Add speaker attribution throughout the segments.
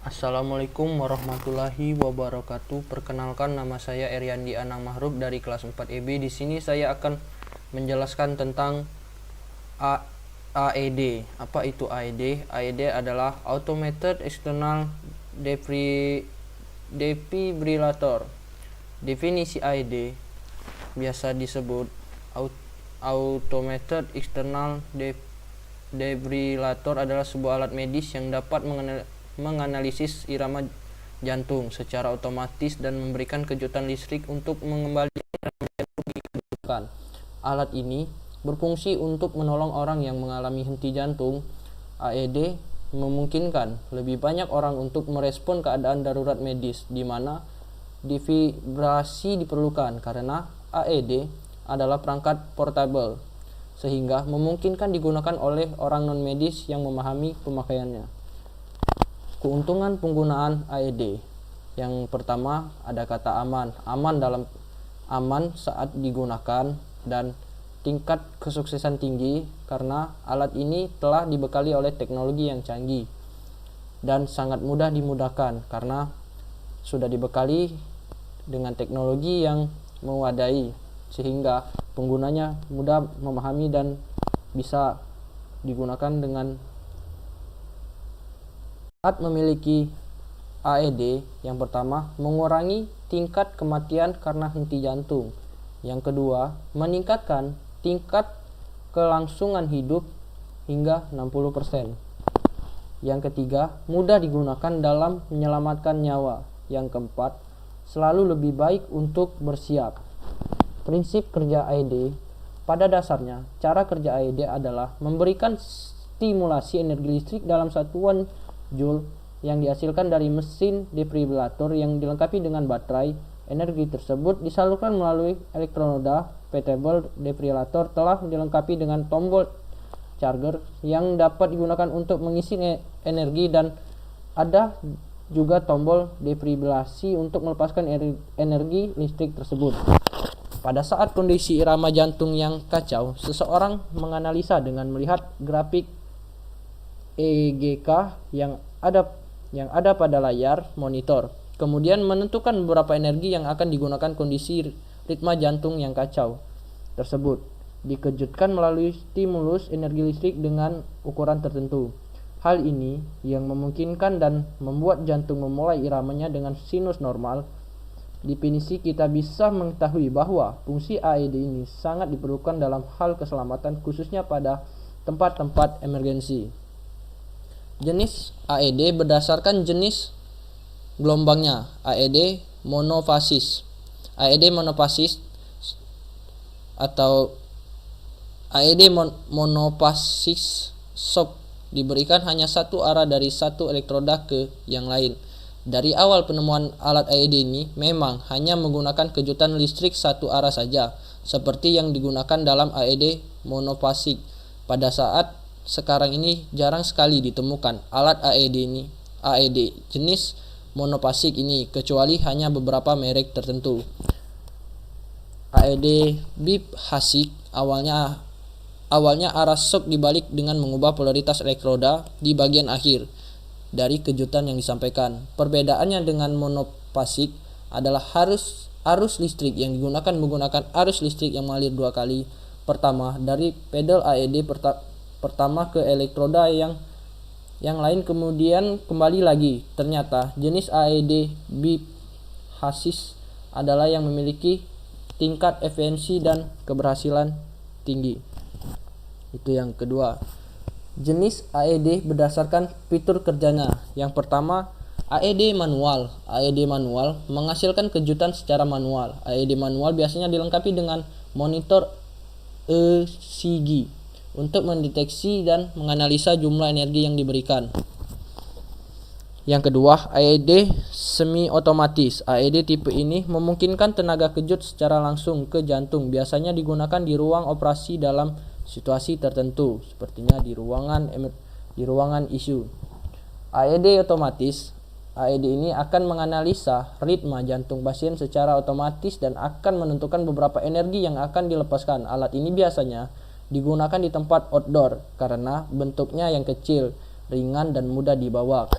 Speaker 1: Assalamualaikum warahmatullahi wabarakatuh. Perkenalkan, nama saya Eryandi Anang Mahrub dari kelas 4 EB. Di sini saya akan menjelaskan tentang AED. Apa itu AED? AED adalah Automated External Defibrillator. Definisi AED biasa disebut Automated External Defibrillator adalah sebuah alat medis yang dapat menganalisis irama jantung secara otomatis dan memberikan kejutan listrik untuk mengembalikan irama jantung di kedudukan. Alat ini berfungsi untuk menolong orang yang mengalami henti jantung. AED memungkinkan lebih banyak orang untuk merespon keadaan darurat medis di mana defibrasi diperlukan, karena AED adalah perangkat portable sehingga memungkinkan digunakan oleh orang non medis yang memahami pemakaiannya. Keuntungan penggunaan AED. Yang pertama ada kata aman. Aman saat digunakan dan tingkat kesuksesan tinggi karena alat ini telah dibekali oleh teknologi yang canggih dan sangat mudah dimudahkan karena sudah dibekali dengan teknologi yang memadai sehingga penggunanya mudah memahami dan bisa digunakan dengan. Saat memiliki AED, yang pertama mengurangi tingkat kematian karena henti jantung. Yang kedua, meningkatkan tingkat kelangsungan hidup hingga 60%. Yang ketiga, mudah digunakan dalam menyelamatkan nyawa. Yang keempat, selalu lebih baik untuk bersiap. Prinsip kerja AED. Pada dasarnya, cara kerja AED adalah memberikan stimulasi energi listrik dalam satuan Joule yang dihasilkan dari mesin defibrillator yang dilengkapi dengan baterai. Energi tersebut disalurkan melalui elektronoda. Portable defibrillator telah dilengkapi dengan tombol charger yang dapat digunakan untuk mengisi energi, dan ada juga tombol defibrilasi untuk melepaskan energi listrik tersebut. Pada saat kondisi irama jantung yang kacau, seseorang menganalisa dengan melihat grafik EGK yang ada pada layar monitor, kemudian menentukan beberapa energi yang akan digunakan. Kondisi ritma jantung yang kacau tersebut dikejutkan melalui stimulus energi listrik dengan ukuran tertentu. Hal ini yang memungkinkan dan membuat jantung memulai iramanya dengan sinus normal. Definisi kita bisa mengetahui bahwa fungsi AED ini sangat diperlukan dalam hal keselamatan, khususnya pada tempat-tempat emergensi. Jenis AED berdasarkan jenis gelombangnya. AED monofasis. AED monofasis atau AED monofasis shock diberikan hanya satu arah dari satu elektroda ke yang lain. Dari awal penemuan alat AED ini memang hanya menggunakan kejutan listrik satu arah saja, seperti yang digunakan dalam AED monofasik. Pada saat sekarang ini jarang sekali ditemukan alat AED jenis monofasik ini, kecuali hanya beberapa merek tertentu. AED bifasik awalnya arah shock dibalik dengan mengubah polaritas elektroda di bagian akhir dari kejutan yang disampaikan. Perbedaannya dengan monofasik adalah arus listrik yang digunakan menggunakan arus listrik yang mengalir dua kali. Pertama dari pedal AED pertama ke elektroda yang lain, kemudian kembali lagi. Ternyata jenis AED bifasik adalah yang memiliki tingkat efisiensi dan keberhasilan tinggi. Itu yang kedua. Jenis AED berdasarkan fitur kerjanya. Yang pertama, AED manual. AED manual menghasilkan kejutan secara manual. AED manual biasanya dilengkapi dengan monitor ECG untuk mendeteksi dan menganalisa jumlah energi yang diberikan. Yang kedua, AED semi otomatis. AED tipe ini memungkinkan tenaga kejut secara langsung ke jantung. Biasanya digunakan di ruang operasi dalam situasi tertentu, sepertinya di ruangan ICU. AED otomatis. AED ini akan menganalisa ritma jantung pasien secara otomatis dan akan menentukan beberapa energi yang akan dilepaskan. Alat ini biasanya digunakan di tempat outdoor karena bentuknya yang kecil, ringan dan mudah dibawa.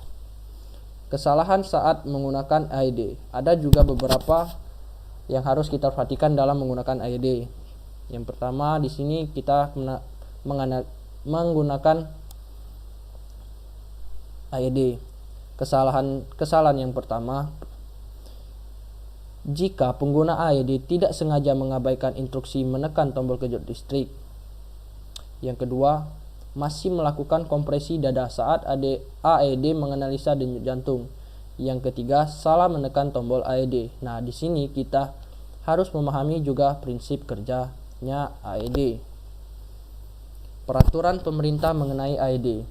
Speaker 1: Kesalahan saat menggunakan AED. Ada juga beberapa yang harus kita perhatikan dalam menggunakan AED. Yang pertama, di sini kita menggunakan AED. Kesalahan yang pertama, jika pengguna AED tidak sengaja mengabaikan instruksi menekan tombol kejut listrik. Yang kedua, masih melakukan kompresi dada saat AED menganalisa denyut jantung. Yang ketiga, salah menekan tombol AED. Nah, di sini kita harus memahami juga prinsip kerjanya AED. Peraturan pemerintah mengenai AED.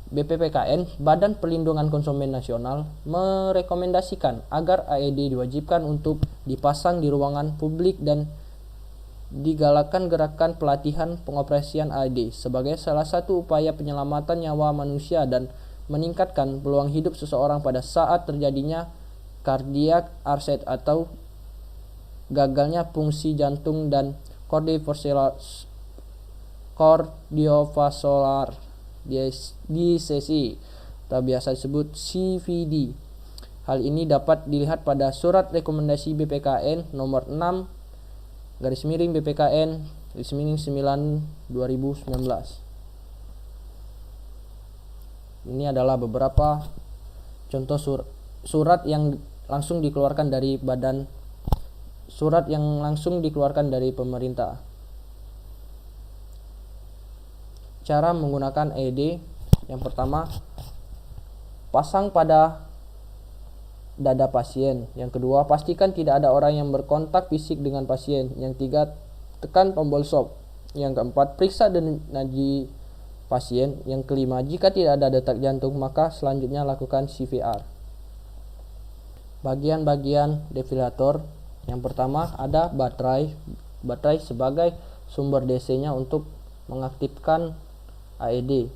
Speaker 1: BPPKN, Badan Perlindungan Konsumen Nasional, merekomendasikan agar AED diwajibkan untuk dipasang di ruangan publik dan digalakkan gerakan pelatihan pengoperasian AED sebagai salah satu upaya penyelamatan nyawa manusia dan meningkatkan peluang hidup seseorang pada saat terjadinya cardiac arrest atau gagalnya fungsi jantung dan kardiovaskular disesi atau biasa disebut CVD. Hal ini dapat dilihat pada surat rekomendasi BPKN nomor 6 BPKN 9 2019. Ini adalah beberapa contoh surat yang langsung dikeluarkan dari dari pemerintah. Cara menggunakan AED. Yang pertama, pasang pada dada pasien. Yang kedua, pastikan tidak ada orang yang berkontak fisik dengan pasien. Yang tiga, tekan tombol stop. Yang keempat, periksa denyut nadi pasien. Yang kelima, jika tidak ada detak jantung, maka selanjutnya lakukan CPR. Bagian-bagian defibrilator. Yang pertama, ada baterai sebagai sumber DC-nya untuk mengaktifkan AED.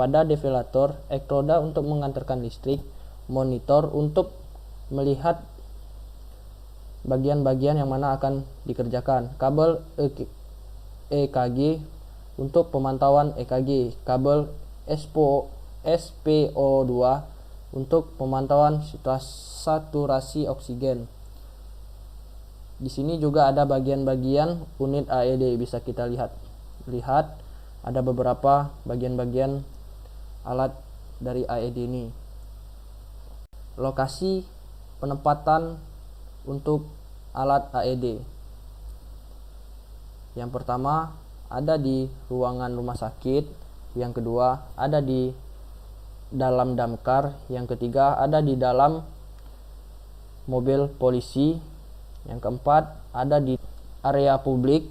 Speaker 1: Pada defibrilator, elektroda untuk mengantarkan listrik, monitor untuk melihat bagian-bagian yang mana akan dikerjakan, kabel EKG untuk pemantauan EKG, kabel SPO2 untuk pemantauan saturasi oksigen. Di sini juga ada bagian-bagian unit AED, bisa kita lihat ada beberapa bagian-bagian alat dari AED ini. Lokasi penempatan untuk alat AED. Yang pertama ada di ruangan rumah sakit, yang kedua ada di dalam damkar, yang ketiga ada di dalam mobil polisi, yang keempat ada di area publik.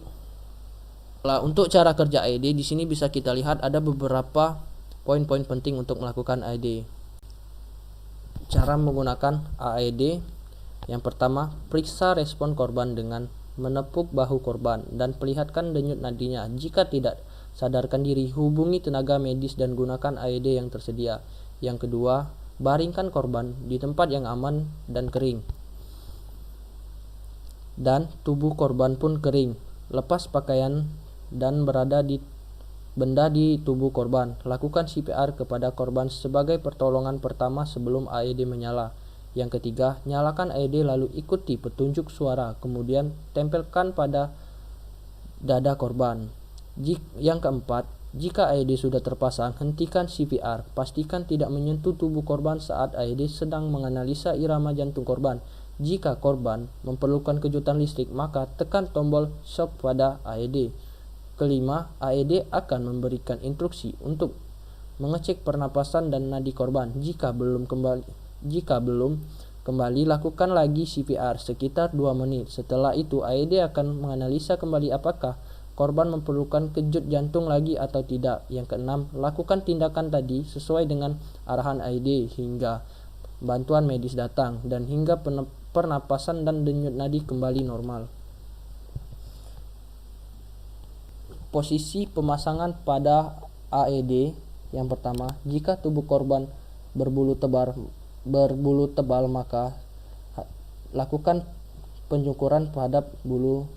Speaker 1: Untuk cara kerja AED di sini bisa kita lihat ada beberapa poin-poin penting untuk melakukan AED. Cara menggunakan AED. Yang pertama, periksa respon korban dengan menepuk bahu korban dan perlihatkan denyut nadinya. Jika tidak sadarkan diri, hubungi tenaga medis dan gunakan AED yang tersedia. Yang kedua, baringkan korban di tempat yang aman dan kering. Dan tubuh korban pun kering. Lepas pakaian dan benda di tubuh korban. Lakukan CPR kepada korban sebagai pertolongan pertama sebelum AED menyala. Yang ketiga, nyalakan AED lalu ikuti petunjuk suara, kemudian tempelkan pada dada korban. Yang keempat, jika AED sudah terpasang, hentikan CPR. Pastikan tidak menyentuh tubuh korban saat AED sedang menganalisa irama jantung korban. Jika korban memerlukan kejutan listrik, maka tekan tombol shock pada AED. Kelima, AED akan memberikan instruksi untuk mengecek pernapasan dan nadi korban. Jika belum kembali, lakukan lagi CPR sekitar 2 menit. Setelah itu, AED akan menganalisa kembali apakah korban memerlukan kejut jantung lagi atau tidak. Yang keenam, lakukan tindakan tadi sesuai dengan arahan AED hingga bantuan medis datang dan hingga pernapasan dan denyut nadi kembali normal. Posisi pemasangan pada AED. Yang pertama, jika tubuh korban berbulu tebal maka lakukan penyukuran terhadap bulu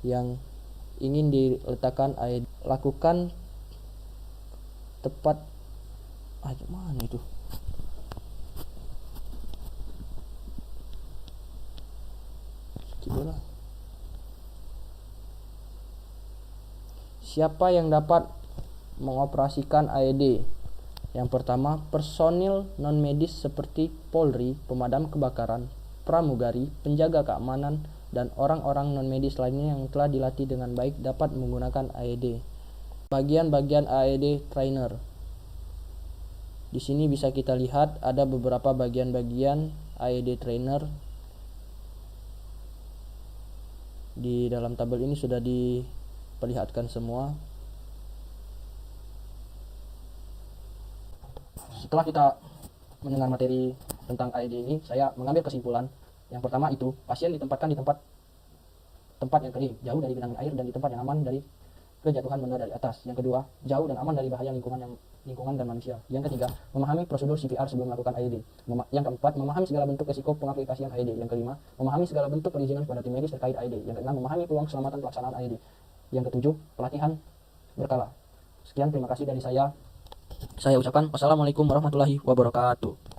Speaker 1: yang ingin diletakkan AED. Lakukan tepat mana itu lah. Siapa yang dapat mengoperasikan AED? Yang pertama, personil non-medis seperti Polri, pemadam kebakaran, pramugari, penjaga keamanan, dan orang-orang non-medis lainnya yang telah dilatih dengan baik dapat menggunakan AED. Bagian-bagian AED trainer. Di sini bisa kita lihat ada beberapa bagian-bagian AED trainer. Di dalam tabel ini sudah diperlihatkan semua. Setelah kita mendengar materi tentang AED ini, saya mengambil kesimpulan. Yang pertama itu, pasien ditempatkan di tempat yang kering, jauh dari genangan air dan di tempat yang aman dari kejatuhan benda dari atas. Yang kedua, jauh dan aman dari bahaya lingkungan dan manusia. Yang ketiga, memahami prosedur CPR sebelum melakukan AED. Yang keempat, memahami segala bentuk risiko pengaplikasian AED. Yang kelima, memahami segala bentuk perizinan kepada tim medis terkait AED. Yang keenam, memahami peluang keselamatan pelaksanaan AED. Yang ketujuh, pelatihan berkala. Sekian, terima kasih dari saya. Saya ucapkan wassalamualaikum warahmatullahi wabarakatuh.